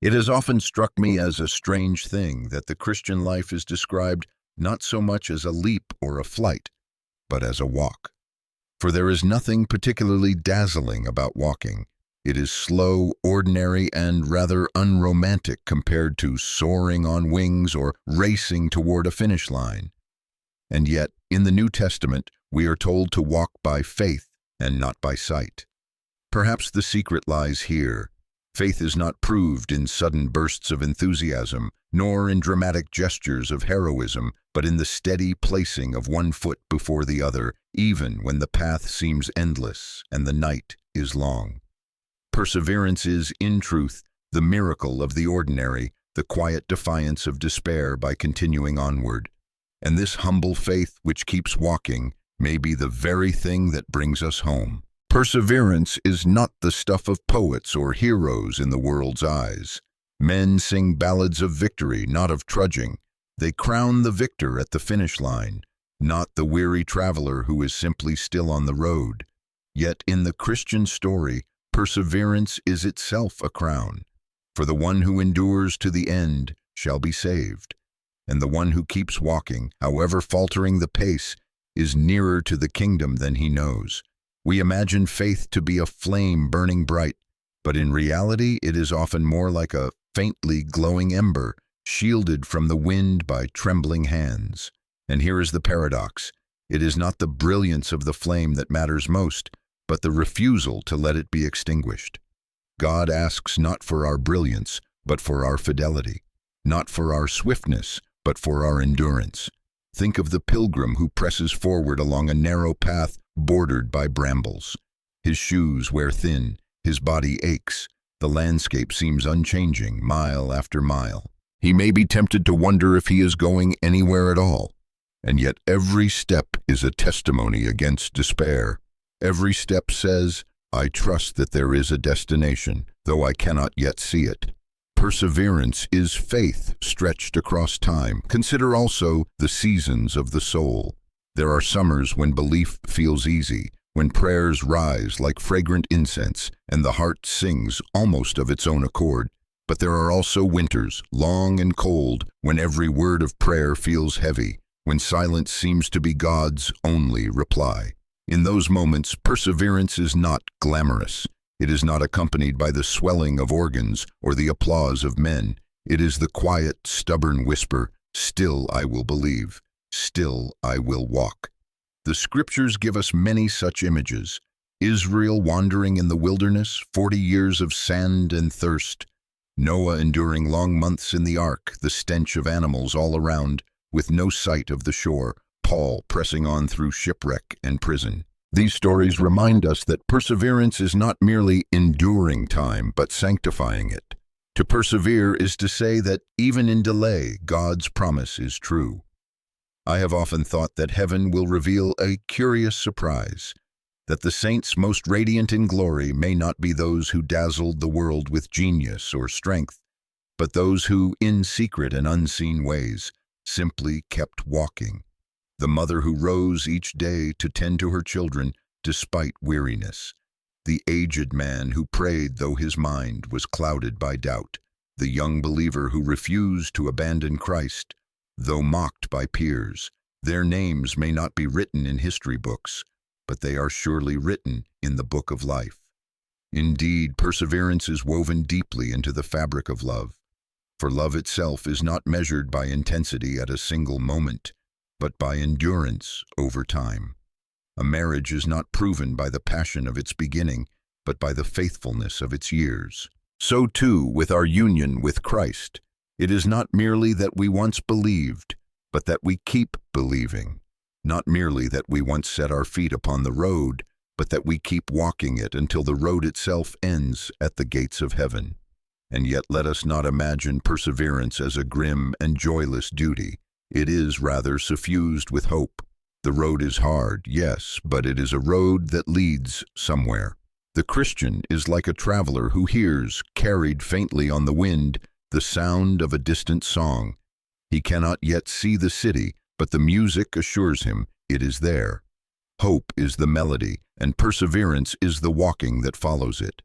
It has often struck me as a strange thing that the Christian life is described not so much as a leap or a flight, but as a walk. For there is nothing particularly dazzling about walking. It is slow, ordinary, and rather unromantic compared to soaring on wings or racing toward a finish line. And yet, in the New Testament, we are told to walk by faith and not by sight. Perhaps the secret lies here. Faith is not proved in sudden bursts of enthusiasm, nor in dramatic gestures of heroism, but in the steady placing of one foot before the other, even when the path seems endless and the night is long. Perseverance is, in truth, the miracle of the ordinary, the quiet defiance of despair by continuing onward. And this humble faith which keeps walking may be the very thing that brings us home. Perseverance is not the stuff of poets or heroes in the world's eyes. Men sing ballads of victory, not of trudging. They crown the victor at the finish line, not the weary traveler who is simply still on the road. Yet in the Christian story, perseverance is itself a crown. For the one who endures to the end shall be saved, and the one who keeps walking, however faltering the pace, is nearer to the kingdom than he knows. We imagine faith to be a flame burning bright, but in reality it is often more like a faintly glowing ember, shielded from the wind by trembling hands. And here is the paradox. It is not the brilliance of the flame that matters most, but the refusal to let it be extinguished. God asks not for our brilliance, but for our fidelity, not for our swiftness, but for our endurance. Think of the pilgrim who presses forward along a narrow path bordered by brambles. His shoes wear thin, his body aches, the landscape seems unchanging mile after mile. He may be tempted to wonder if he is going anywhere at all, and yet every step is a testimony against despair. Every step says, I trust that there is a destination, though I cannot yet see it. Perseverance is faith stretched across time. Consider also the seasons of the soul. There are summers when belief feels easy, when prayers rise like fragrant incense, and the heart sings almost of its own accord. But there are also winters, long and cold, when every word of prayer feels heavy, when silence seems to be God's only reply. In those moments, perseverance is not glamorous. It is not accompanied by the swelling of organs or the applause of men. It is the quiet, stubborn whisper, still I will believe, still I will walk. The scriptures give us many such images. Israel wandering in the wilderness, 40 years of sand and thirst. Noah enduring long months in the ark, the stench of animals all around, with no sight of the shore. Paul pressing on through shipwreck and prison. These stories remind us that perseverance is not merely enduring time, but sanctifying it. To persevere is to say that even in delay, God's promise is true. I have often thought that heaven will reveal a curious surprise, that the saints most radiant in glory may not be those who dazzled the world with genius or strength, but those who, in secret and unseen ways, simply kept walking. The mother who rose each day to tend to her children despite weariness. The aged man who prayed though his mind was clouded by doubt. The young believer who refused to abandon Christ, though mocked by peers. Their names may not be written in history books, but they are surely written in the book of life. Indeed, perseverance is woven deeply into the fabric of love. For love itself is not measured by intensity at a single moment, but by endurance over time. A marriage is not proven by the passion of its beginning, but by the faithfulness of its years. So too with our union with Christ. It is not merely that we once believed, but that we keep believing. Not merely that we once set our feet upon the road, but that we keep walking it until the road itself ends at the gates of heaven. And yet let us not imagine perseverance as a grim and joyless duty. It is rather suffused with hope. The road is hard, yes, but it is a road that leads somewhere. The Christian is like a traveler who hears, carried faintly on the wind, the sound of a distant song. He cannot yet see the city, but the music assures him it is there. Hope is the melody, and perseverance is the walking that follows it.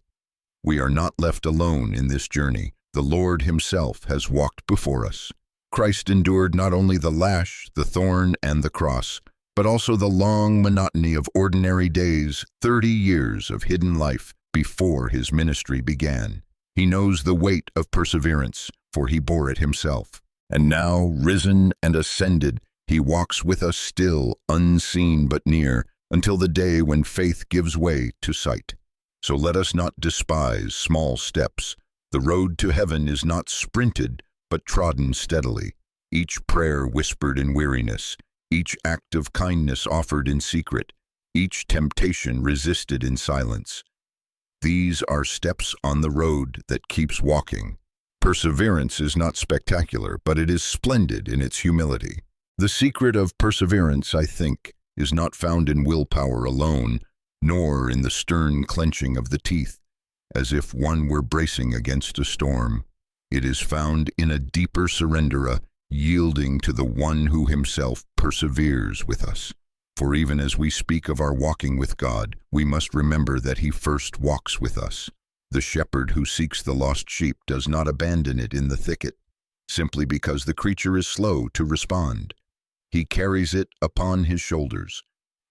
We are not left alone in this journey. The Lord himself has walked before us. Christ endured not only the lash, the thorn, and the cross, but also the long monotony of ordinary days, 30 years of hidden life before his ministry began. He knows the weight of perseverance, for he bore it himself. And now, risen and ascended, he walks with us still, unseen but near, until the day when faith gives way to sight. So let us not despise small steps. The road to heaven is not sprinted, but trodden steadily. Each prayer whispered in weariness, each act of kindness offered in secret, each temptation resisted in silence. These are steps on the road that keeps walking. Perseverance is not spectacular, but it is splendid in its humility. The secret of perseverance, I think, is not found in willpower alone, nor in the stern clenching of the teeth, as if one were bracing against a storm. It is found in a deeper surrender, a yielding to the one who himself perseveres with us. For even as we speak of our walking with God, we must remember that he first walks with us. The shepherd who seeks the lost sheep does not abandon it in the thicket, simply because the creature is slow to respond. He carries it upon his shoulders.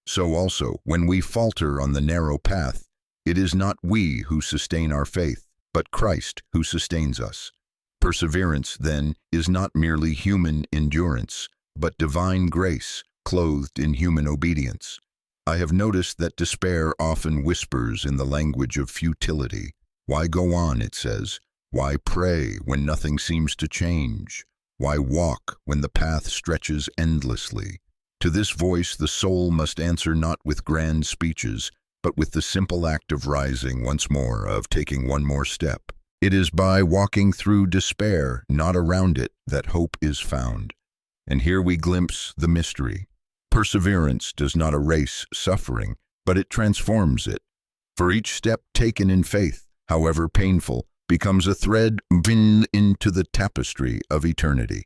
So also, when we falter on the narrow path, it is not we who sustain our faith, but Christ who sustains us. Perseverance, then, is not merely human endurance, but divine grace, clothed in human obedience. I have noticed that despair often whispers in the language of futility. Why go on, it says. Why pray when nothing seems to change? Why walk when the path stretches endlessly? To this voice the soul must answer not with grand speeches, but with the simple act of rising once more, of taking one more step. It is by walking through despair, not around it, that hope is found. And here we glimpse the mystery. Perseverance does not erase suffering, but it transforms it. For each step taken in faith, however painful, becomes a thread woven into the tapestry of eternity.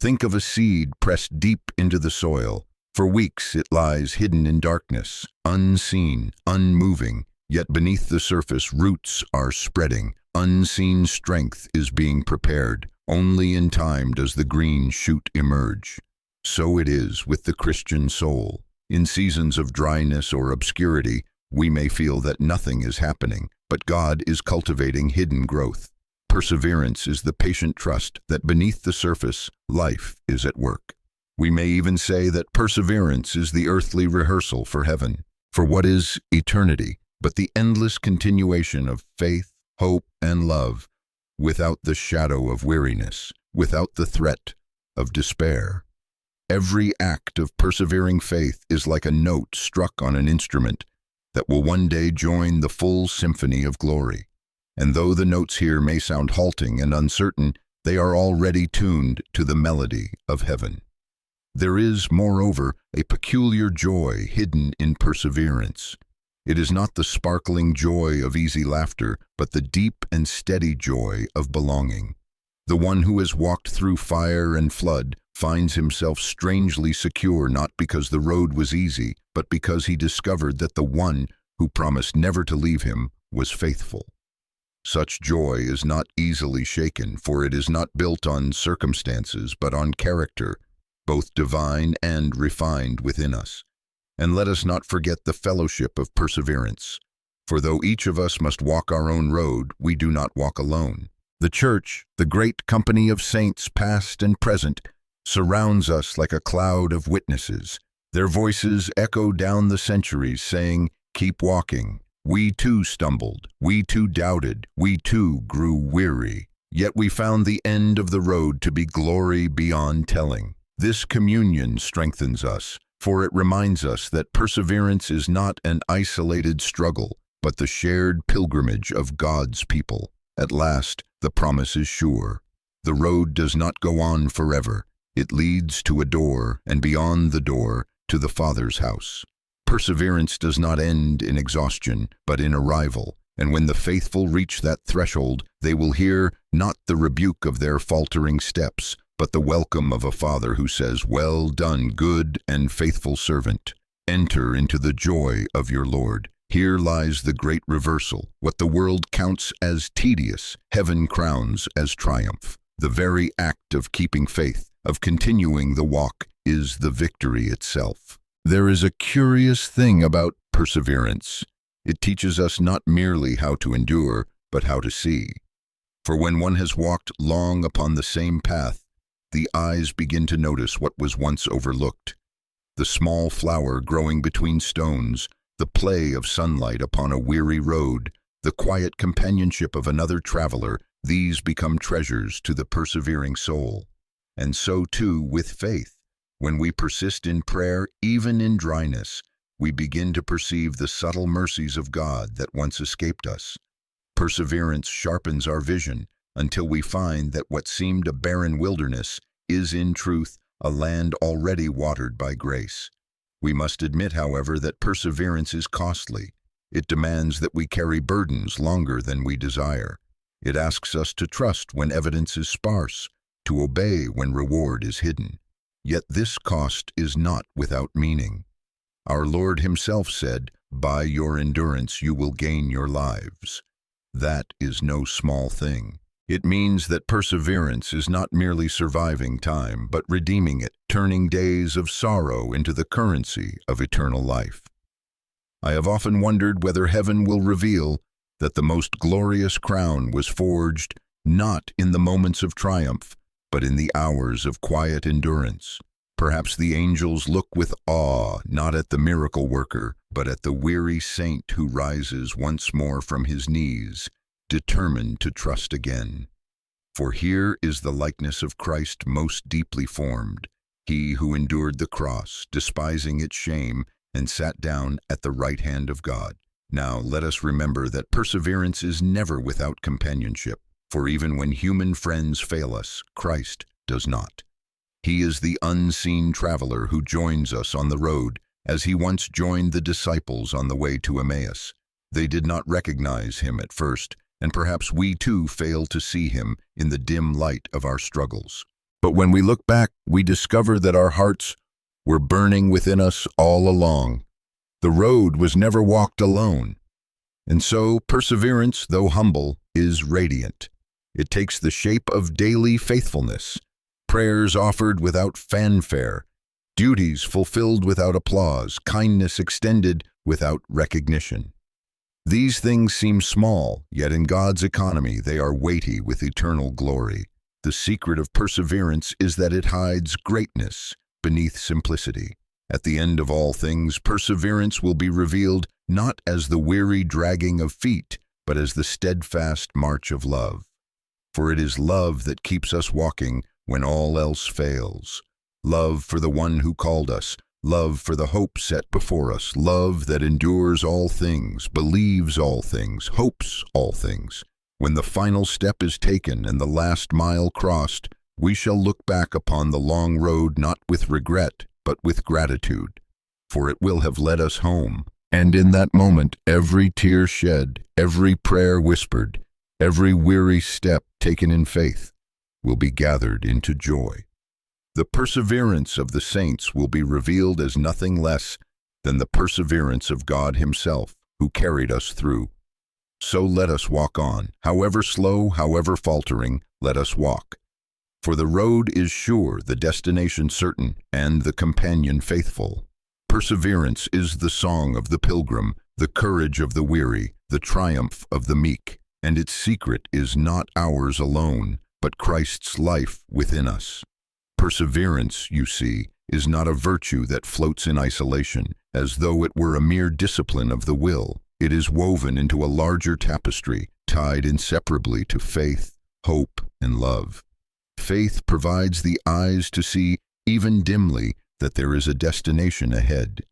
Think of a seed pressed deep into the soil. For weeks it lies hidden in darkness, unseen, unmoving, yet beneath the surface roots are spreading. Unseen strength is being prepared. Only in time does the green shoot emerge. So it is with the Christian soul. In seasons of dryness or obscurity, we may feel that nothing is happening, but God is cultivating hidden growth. Perseverance is the patient trust that beneath the surface, life is at work. We may even say that perseverance is the earthly rehearsal for heaven. For what is eternity but the endless continuation of faith, hope, and love, without the shadow of weariness, without the threat of despair? Every act of persevering faith is like a note struck on an instrument that will one day join the full symphony of glory. And though the notes here may sound halting and uncertain, they are already tuned to the melody of heaven. There is, moreover, a peculiar joy hidden in perseverance. It is not the sparkling joy of easy laughter, but the deep and steady joy of belonging. The one who has walked through fire and flood finds himself strangely secure, not because the road was easy, but because he discovered that the one who promised never to leave him was faithful. Such joy is not easily shaken, for it is not built on circumstances, but on character, both divine and refined within us. And let us not forget the fellowship of perseverance, for though each of us must walk our own road, we do not walk alone. The Church, the great company of saints past and present, surrounds us like a cloud of witnesses. Their voices echo down the centuries, saying, "Keep walking. We too stumbled, we too doubted, we too grew weary. Yet we found the end of the road to be glory beyond telling." This communion strengthens us, for it reminds us that perseverance is not an isolated struggle, but the shared pilgrimage of God's people. At last, the promise is sure. The road does not go on forever. It leads to a door, and beyond the door, to the Father's house. Perseverance does not end in exhaustion, but in arrival. And when the faithful reach that threshold, they will hear not the rebuke of their faltering steps, but the welcome of a Father who says, "Well done, good and faithful servant. Enter into the joy of your Lord." Here lies the great reversal. What the world counts as tedious, heaven crowns as triumph. The very act of keeping faith, of continuing the walk, is the victory itself. There is a curious thing about perseverance. It teaches us not merely how to endure, but how to see. For when one has walked long upon the same path, the eyes begin to notice what was once overlooked. The small flower growing between stones, the play of sunlight upon a weary road, the quiet companionship of another traveler, these become treasures to the persevering soul. And so too with faith. When we persist in prayer, even in dryness, we begin to perceive the subtle mercies of God that once escaped us. Perseverance sharpens our vision until we find that what seemed a barren wilderness is in truth a land already watered by grace. We must admit, however, that perseverance is costly. It demands that we carry burdens longer than we desire. It asks us to trust when evidence is sparse, to obey when reward is hidden. Yet this cost is not without meaning. Our Lord himself said, "By your endurance you will gain your lives." That is no small thing. It means that perseverance is not merely surviving time, but redeeming it, turning days of sorrow into the currency of eternal life. I have often wondered whether heaven will reveal that the most glorious crown was forged not in the moments of triumph, but in the hours of quiet endurance. Perhaps the angels look with awe not at the miracle worker, but at the weary saint who rises once more from his knees, determined to trust again. For here is the likeness of Christ most deeply formed, he who endured the cross, despising its shame, and sat down at the right hand of God. Now let us remember that perseverance is never without companionship, for even when human friends fail us, Christ does not. He is the unseen traveler who joins us on the road, as he once joined the disciples on the way to Emmaus. They did not recognize him at first, and perhaps we too fail to see him in the dim light of our struggles. But when we look back, we discover that our hearts were burning within us all along. The road was never walked alone. And so perseverance, though humble, is radiant. It takes the shape of daily faithfulness, prayers offered without fanfare, duties fulfilled without applause, kindness extended without recognition. These things seem small, yet in God's economy they are weighty with eternal glory. The secret of perseverance is that it hides greatness beneath simplicity. At the end of all things, perseverance will be revealed not as the weary dragging of feet, but as the steadfast march of love. For it is love that keeps us walking when all else fails. Love for the one who called us, love for the hope set before us, love that endures all things, believes all things, hopes all things. When the final step is taken and the last mile crossed, we shall look back upon the long road not with regret, but with gratitude, for it will have led us home. And in that moment, every tear shed, every prayer whispered, every weary step taken in faith will be gathered into joy. The perseverance of the saints will be revealed as nothing less than the perseverance of God himself, who carried us through. So let us walk on, however slow, however faltering, let us walk. For the road is sure, the destination certain, and the companion faithful. Perseverance is the song of the pilgrim, the courage of the weary, the triumph of the meek, and its secret is not ours alone, but Christ's life within us. Perseverance, you see, is not a virtue that floats in isolation, as though it were a mere discipline of the will. It is woven into a larger tapestry, tied inseparably to faith, hope, and love. Faith provides the eyes to see, even dimly, that there is a destination ahead.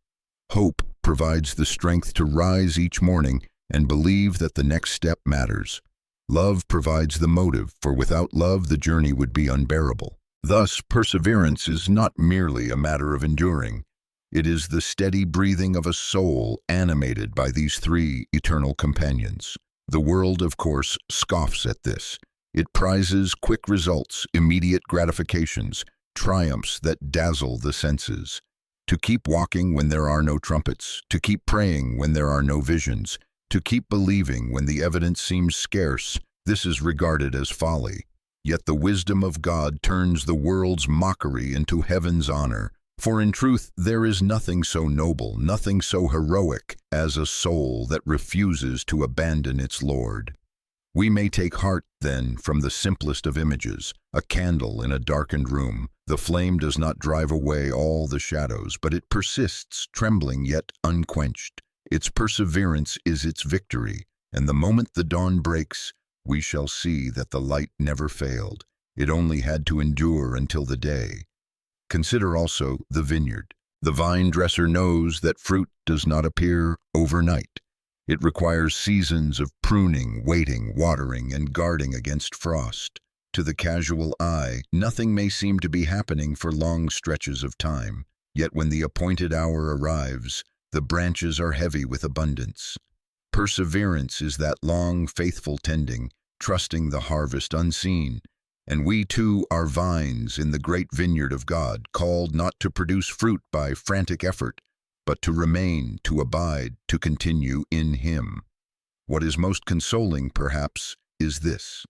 Hope provides the strength to rise each morning and believe that the next step matters. Love provides the motive, for without love the journey would be unbearable. Thus, perseverance is not merely a matter of enduring. It is the steady breathing of a soul animated by these three eternal companions. The world, of course, scoffs at this. It prizes quick results, immediate gratifications, triumphs that dazzle the senses. to keep walking when there are no trumpets, to keep praying when there are no visions, to keep believing when the evidence seems scarce. This is regarded as folly. Yet the wisdom of God turns the world's mockery into heaven's honor. For in truth, there is nothing so noble, nothing so heroic as a soul that refuses to abandon its Lord. We may take heart, then, from the simplest of images, a candle in a darkened room. The flame does not drive away all the shadows, but it persists, trembling yet unquenched. Its perseverance is its victory, and the moment the dawn breaks, we shall see that the light never failed. It only had to endure until the day. Consider also the vineyard. The vine dresser knows that fruit does not appear overnight. It requires seasons of pruning, waiting, watering, and guarding against frost. To the casual eye, nothing may seem to be happening for long stretches of time. Yet when the appointed hour arrives, the branches are heavy with abundance. Perseverance is that long, faithful tending, trusting the harvest unseen. And we too are vines in the great vineyard of God, called not to produce fruit by frantic effort, but to remain, to abide, to continue in Him. What is most consoling, perhaps, is this.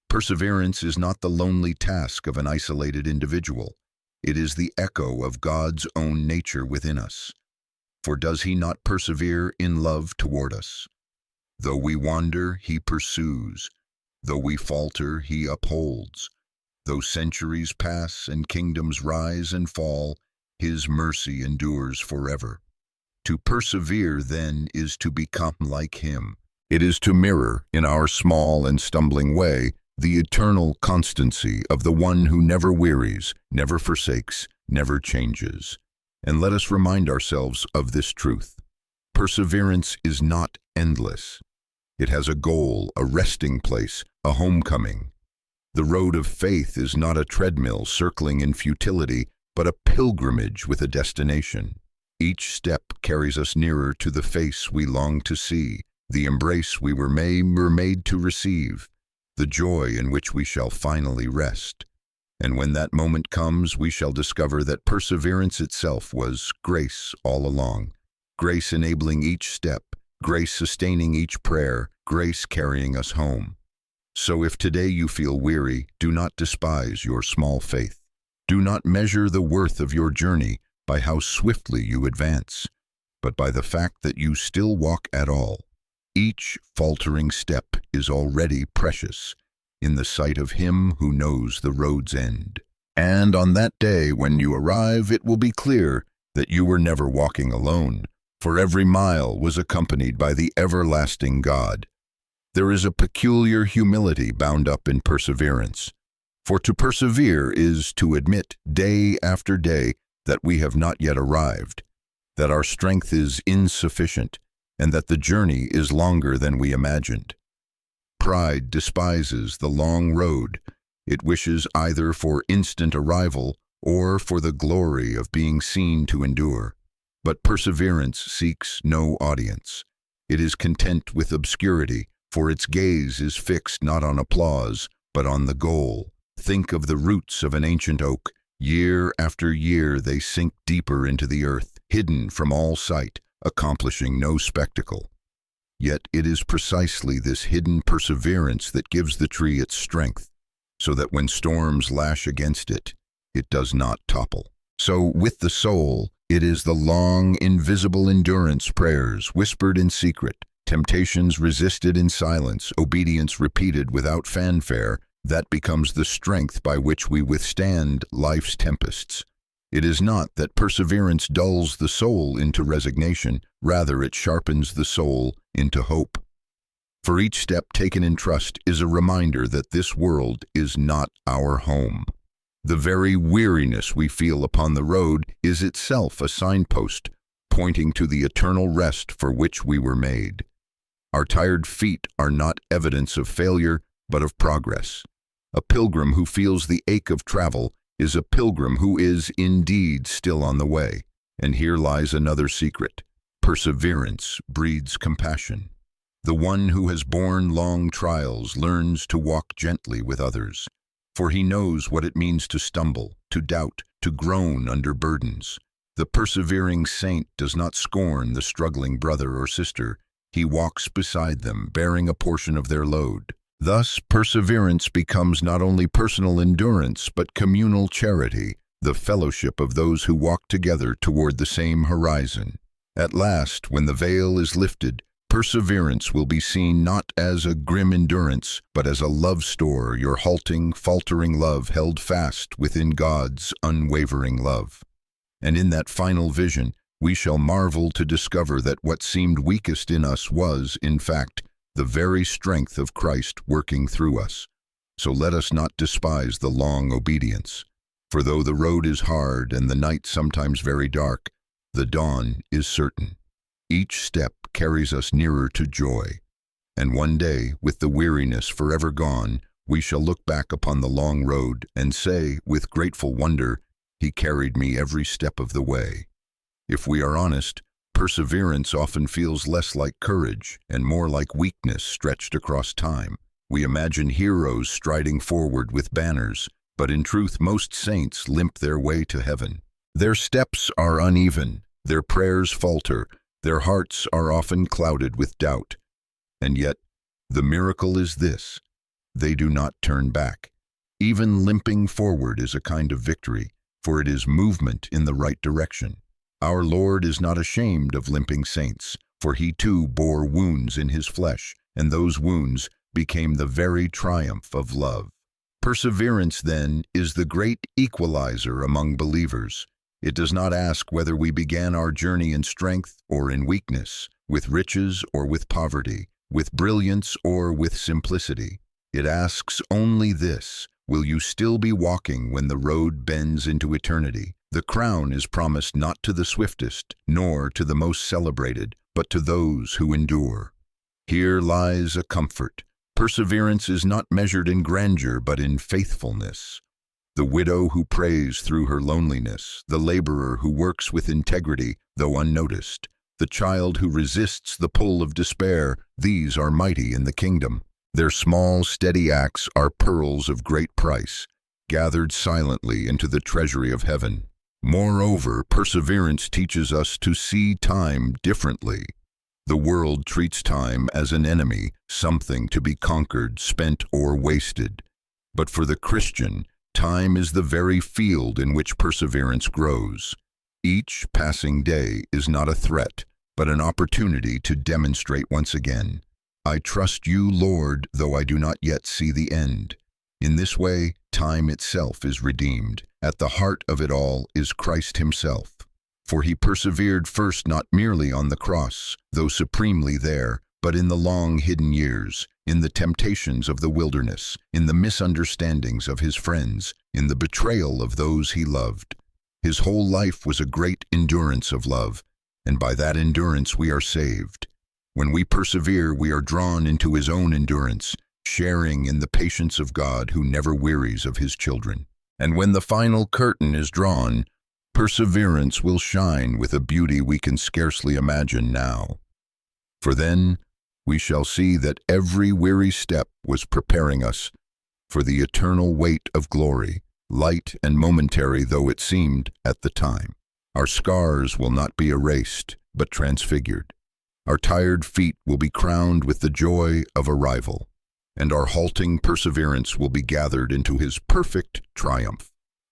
Perseverance is not the lonely task of an isolated individual. It is the echo of God's own nature within us. For does He not persevere in love toward us? Though we wander, He pursues. Though we falter, He upholds. Though centuries pass and kingdoms rise and fall, His mercy endures forever. To persevere, then, is to become like Him. It is to mirror, in our small and stumbling way, the eternal constancy of the one who never wearies, never forsakes, never changes. And let us remind ourselves of this truth. Perseverance is not endless. It has a goal, a resting place, a homecoming. The road of faith is not a treadmill circling in futility, but a pilgrimage with a destination. Each step carries us nearer to the face we long to see, the embrace we were made to receive, the joy in which we shall finally rest. And when that moment comes, we shall discover that perseverance itself was grace all along, grace enabling each step, grace sustaining each prayer, grace carrying us home. So if today you feel weary, do not despise your small faith. Do not measure the worth of your journey by how swiftly you advance, but by the fact that you still walk at all. Each faltering step is already precious in the sight of Him who knows the road's end. And on that day when you arrive, it will be clear that you were never walking alone, for every mile was accompanied by the everlasting God. There is a peculiar humility bound up in perseverance, for to persevere is to admit day after day that we have not yet arrived, that our strength is insufficient, and that the journey is longer than we imagined. Pride despises the long road. It wishes either for instant arrival or for the glory of being seen to endure. But perseverance seeks no audience. It is content with obscurity, for its gaze is fixed not on applause, but on the goal. Think of the roots of an ancient oak. Year after year they sink deeper into the earth, hidden from all sight, accomplishing no spectacle. Yet it is precisely this hidden perseverance that gives the tree its strength, so that when storms lash against it, it does not topple. So with the soul, it is the long, invisible endurance, prayers whispered in secret, temptations resisted in silence, obedience repeated without fanfare, that becomes the strength by which we withstand life's tempests. It is not that perseverance dulls the soul into resignation, rather it sharpens the soul into hope. For each step taken in trust is a reminder that this world is not our home. The very weariness we feel upon the road is itself a signpost, pointing to the eternal rest for which we were made. Our tired feet are not evidence of failure, but of progress. A pilgrim who feels the ache of travel is a pilgrim who is indeed still on the way. And here lies another secret. Perseverance breeds compassion. The one who has borne long trials learns to walk gently with others, for he knows what it means to stumble, to doubt, to groan under burdens. The persevering saint does not scorn the struggling brother or sister. He walks beside them, bearing a portion of their load. Thus, perseverance becomes not only personal endurance, but communal charity, the fellowship of those who walk together toward the same horizon. At last, when the veil is lifted, perseverance will be seen not as a grim endurance, but as a love store, your halting, faltering love held fast within God's unwavering love. And in that final vision, we shall marvel to discover that what seemed weakest in us was, in fact, the very strength of Christ working through us. So let us not despise the long obedience. For though the road is hard and the night sometimes very dark, the dawn is certain. Each step carries us nearer to joy. And one day, with the weariness forever gone, we shall look back upon the long road and say, with grateful wonder, "He carried me every step of the way." If we are honest, perseverance often feels less like courage and more like weakness stretched across time. We imagine heroes striding forward with banners, but in truth most saints limp their way to heaven. Their steps are uneven, their prayers falter, their hearts are often clouded with doubt. And yet, the miracle is this: they do not turn back. Even limping forward is a kind of victory, for it is movement in the right direction. Our Lord is not ashamed of limping saints, for he too bore wounds in his flesh, and those wounds became the very triumph of love. Perseverance, then, is the great equalizer among believers. It does not ask whether we began our journey in strength or in weakness, with riches or with poverty, with brilliance or with simplicity. It asks only this: will you still be walking when the road bends into eternity? The crown is promised not to the swiftest, nor to the most celebrated, but to those who endure. Here lies a comfort. Perseverance is not measured in grandeur, but in faithfulness. The widow who prays through her loneliness, the laborer who works with integrity, though unnoticed, the child who resists the pull of despair, these are mighty in the kingdom. Their small, steady acts are pearls of great price, gathered silently into the treasury of heaven. Moreover, perseverance teaches us to see time differently. The world treats time as an enemy, something to be conquered, spent, or wasted. But for the Christian, time is the very field in which perseverance grows. Each passing day is not a threat, but an opportunity to demonstrate once again, "I trust you, Lord, though I do not yet see the end." In this way, time itself is redeemed. At the heart of it all is Christ himself. For he persevered first not merely on the cross, though supremely there, but in the long hidden years, in the temptations of the wilderness, in the misunderstandings of his friends, in the betrayal of those he loved. His whole life was a great endurance of love, and by that endurance we are saved. When we persevere, we are drawn into his own endurance, sharing in the patience of God who never wearies of his children. And when the final curtain is drawn, perseverance will shine with a beauty we can scarcely imagine now. For then we shall see that every weary step was preparing us for the eternal weight of glory, light and momentary though it seemed at the time. Our scars will not be erased, but transfigured. Our tired feet will be crowned with the joy of arrival, and our halting perseverance will be gathered into his perfect triumph.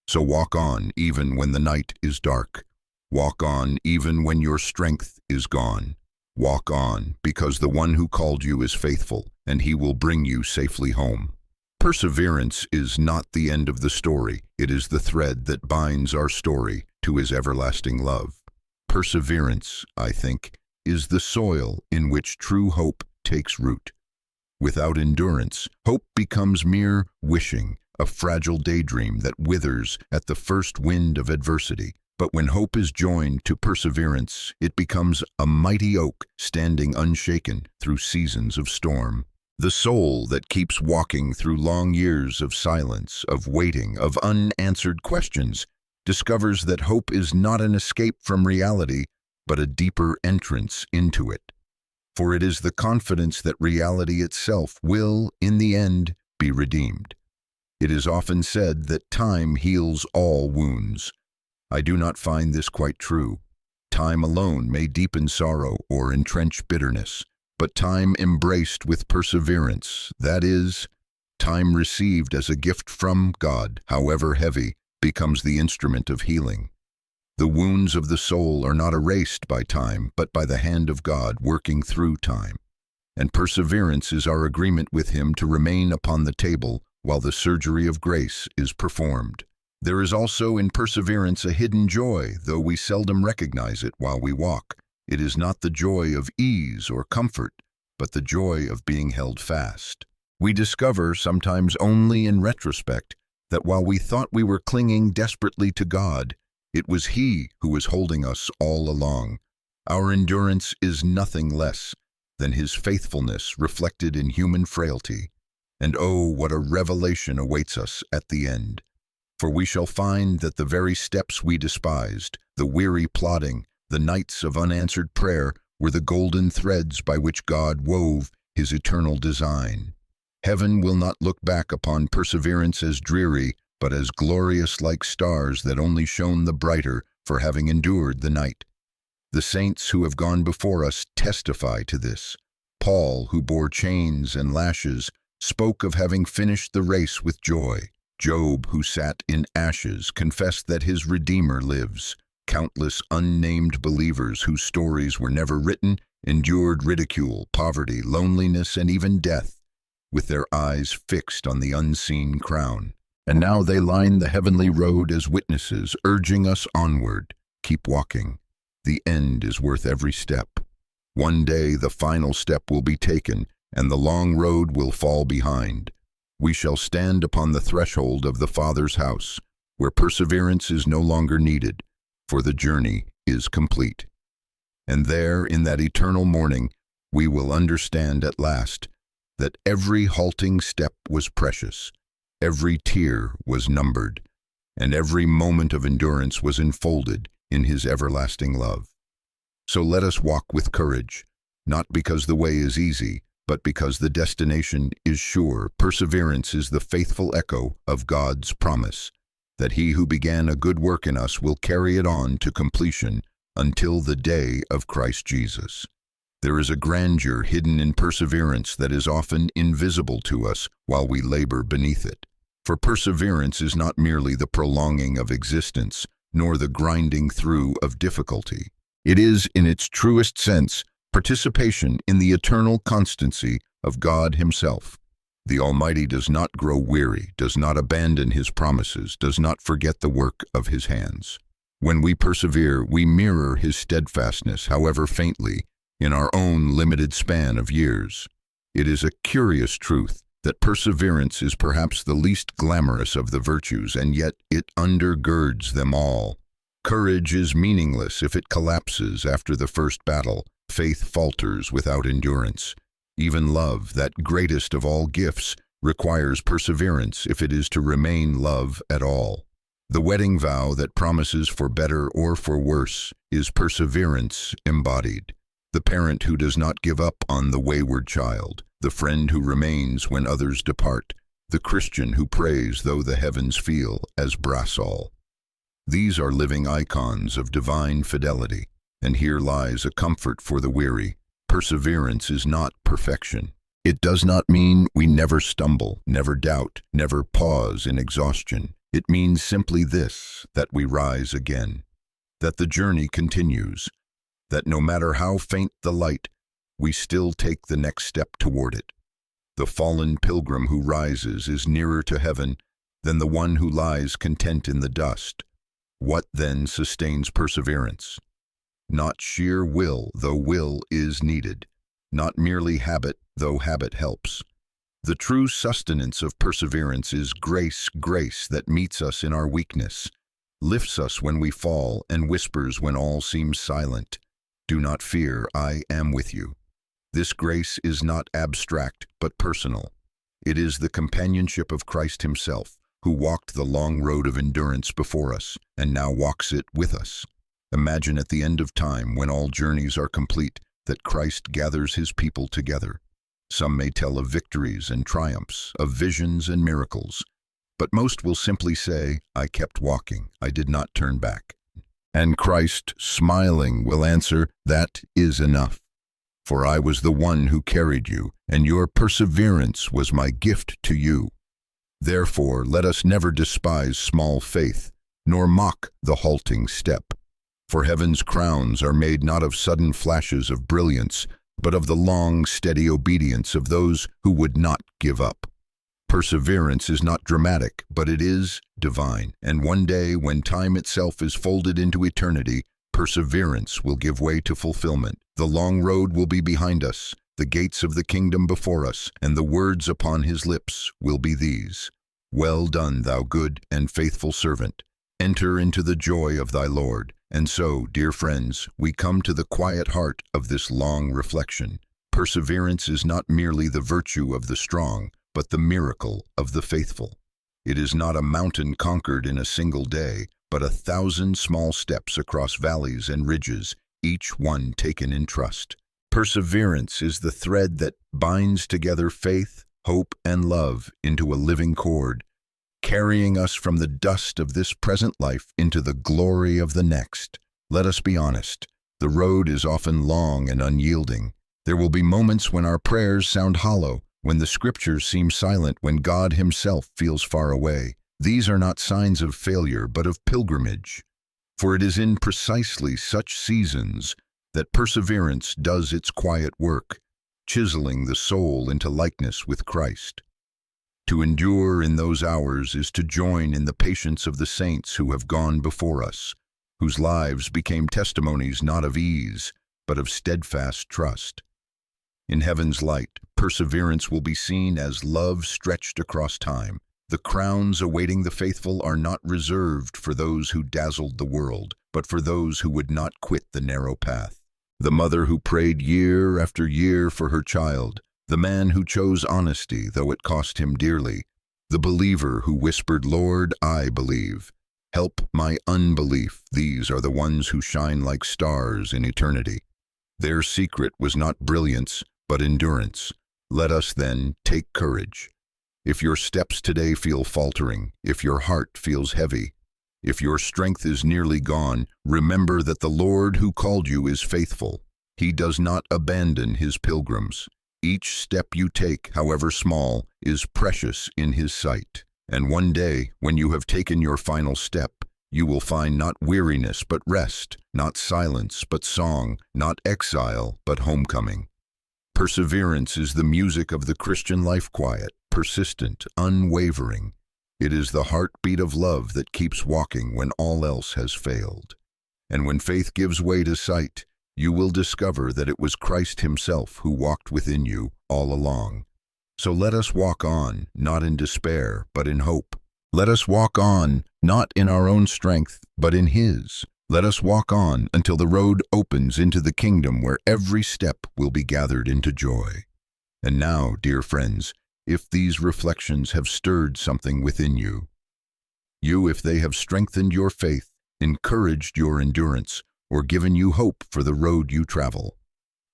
So walk on even when the night is dark. Walk on even when your strength is gone. Walk on because the one who called you is faithful, and he will bring you safely home. Perseverance is not the end of the story. It is the thread that binds our story to his everlasting love. Perseverance, I think, is the soil in which true hope takes root. Without endurance, hope becomes mere wishing, a fragile daydream that withers at the first wind of adversity. But when hope is joined to perseverance, it becomes a mighty oak standing unshaken through seasons of storm. The soul that keeps walking through long years of silence, of waiting, of unanswered questions, discovers that hope is not an escape from reality, but a deeper entrance into it. For it is the confidence that reality itself will, in the end, be redeemed. It is often said that time heals all wounds. I do not find this quite true. Time alone may deepen sorrow or entrench bitterness, but time embraced with perseverance, that is, time received as a gift from God, however heavy, becomes the instrument of healing. The wounds of the soul are not erased by time, but by the hand of God working through time. And perseverance is our agreement with Him to remain upon the table while the surgery of grace is performed. There is also in perseverance a hidden joy, though we seldom recognize it while we walk. It is not the joy of ease or comfort, but the joy of being held fast. We discover, sometimes only in retrospect, that while we thought we were clinging desperately to God, it was He who was holding us all along. Our endurance is nothing less than His faithfulness reflected in human frailty. And oh, what a revelation awaits us at the end! For we shall find that the very steps we despised, the weary plodding, the nights of unanswered prayer, were the golden threads by which God wove His eternal design. Heaven will not look back upon perseverance as dreary, but as glorious like stars that only shone the brighter for having endured the night. The saints who have gone before us testify to this. Paul, who bore chains and lashes, spoke of having finished the race with joy. Job, who sat in ashes, confessed that his Redeemer lives. Countless unnamed believers whose stories were never written endured ridicule, poverty, loneliness, and even death, with their eyes fixed on the unseen crown. And now they line the heavenly road as witnesses, urging us onward. Keep walking. The end is worth every step. One day the final step will be taken, and the long road will fall behind. We shall stand upon the threshold of the Father's house, where perseverance is no longer needed, for the journey is complete. And there, in that eternal morning, we will understand at last that every halting step was precious, every tear was numbered, and every moment of endurance was enfolded in His everlasting love. So let us walk with courage, not because the way is easy, but because the destination is sure. Perseverance is the faithful echo of God's promise, that He who began a good work in us will carry it on to completion until the day of Christ Jesus. There is a grandeur hidden in perseverance that is often invisible to us while we labor beneath it. For perseverance is not merely the prolonging of existence, nor the grinding through of difficulty. It is, in its truest sense, participation in the eternal constancy of God Himself. The Almighty does not grow weary, does not abandon His promises, does not forget the work of His hands. When we persevere, we mirror His steadfastness, however faintly, in our own limited span of years. It is a curious truth that perseverance is perhaps the least glamorous of the virtues, and yet it undergirds them all. Courage is meaningless if it collapses after the first battle. Faith falters without endurance. Even love, that greatest of all gifts, requires perseverance if it is to remain love at all. The wedding vow that promises for better or for worse is perseverance embodied. The parent who does not give up on the wayward child, the friend who remains when others depart, the Christian who prays though the heavens feel as brassall. These are living icons of divine fidelity. And here lies a comfort for the weary. Perseverance is not perfection. It does not mean we never stumble, never doubt, never pause in exhaustion. It means simply this, that we rise again, that the journey continues, that no matter how faint the light, we still take the next step toward it. The fallen pilgrim who rises is nearer to heaven than the one who lies content in the dust. What then sustains perseverance? Not sheer will, though will is needed. Not merely habit, though habit helps. The true sustenance of perseverance is grace that meets us in our weakness, lifts us when we fall, and whispers when all seems silent. Do not fear, I am with you. This grace is not abstract, but personal. It is the companionship of Christ Himself, who walked the long road of endurance before us, and now walks it with us. Imagine at the end of time, when all journeys are complete, that Christ gathers His people together. Some may tell of victories and triumphs, of visions and miracles, but most will simply say, I kept walking, I did not turn back. And Christ, smiling, will answer, "That is enough. For I was the one who carried you, and your perseverance was my gift to you. Therefore, let us never despise small faith, nor mock the halting step. For heaven's crowns are made not of sudden flashes of brilliance, but of the long, steady obedience of those who would not give up. Perseverance is not dramatic, but it is divine. And one day, when time itself is folded into eternity, perseverance will give way to fulfillment. The long road will be behind us, the gates of the kingdom before us, and the words upon his lips will be these: "Well done, thou good and faithful servant. Enter into the joy of thy Lord." And so, dear friends, we come to the quiet heart of this long reflection. Perseverance is not merely the virtue of the strong, but the miracle of the faithful. It is not a mountain conquered in a single day, but 1,000 small steps across valleys and ridges, each one taken in trust. Perseverance is the thread that binds together faith, hope, and love into a living cord, carrying us from the dust of this present life into the glory of the next. Let us be honest. The road is often long and unyielding. There will be moments when our prayers sound hollow, when the scriptures seem silent, when God himself feels far away. These are not signs of failure, but of pilgrimage. For it is in precisely such seasons that perseverance does its quiet work, chiseling the soul into likeness with Christ. To endure in those hours is to join in the patience of the saints who have gone before us, whose lives became testimonies not of ease, but of steadfast trust. In heaven's light, perseverance will be seen as love stretched across time. The crowns awaiting the faithful are not reserved for those who dazzled the world, but for those who would not quit the narrow path. The mother who prayed year after year for her child, the man who chose honesty though it cost him dearly, the believer who whispered, "Lord, I believe. Help my unbelief." These are the ones who shine like stars in eternity. Their secret was not brilliance, but endurance. Let us then take courage. If your steps today feel faltering, if your heart feels heavy, if your strength is nearly gone, remember that the Lord who called you is faithful. He does not abandon his pilgrims. Each step you take, however small, is precious in his sight. And one day, when you have taken your final step, you will find not weariness but rest, not silence but song, not exile but homecoming. Perseverance is the music of the Christian life, quiet, persistent, unwavering. It is the heartbeat of love that keeps walking when all else has failed. And when faith gives way to sight, you will discover that it was Christ himself who walked within you all along. So let us walk on, not in despair, but in hope. Let us walk on, not in our own strength, but in his. Let us walk on until the road opens into the kingdom where every step will be gathered into joy. And now, dear friends, if these reflections have stirred something within you, if they have strengthened your faith, encouraged your endurance, or given you hope for the road you travel,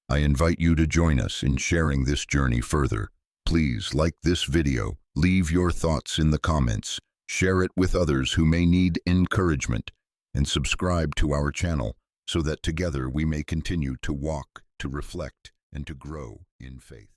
I invite you to join us in sharing this journey further. Please like this video, leave your thoughts in the comments, share it with others who may need encouragement, and subscribe to our channel so that together we may continue to walk, to reflect, and to grow in faith.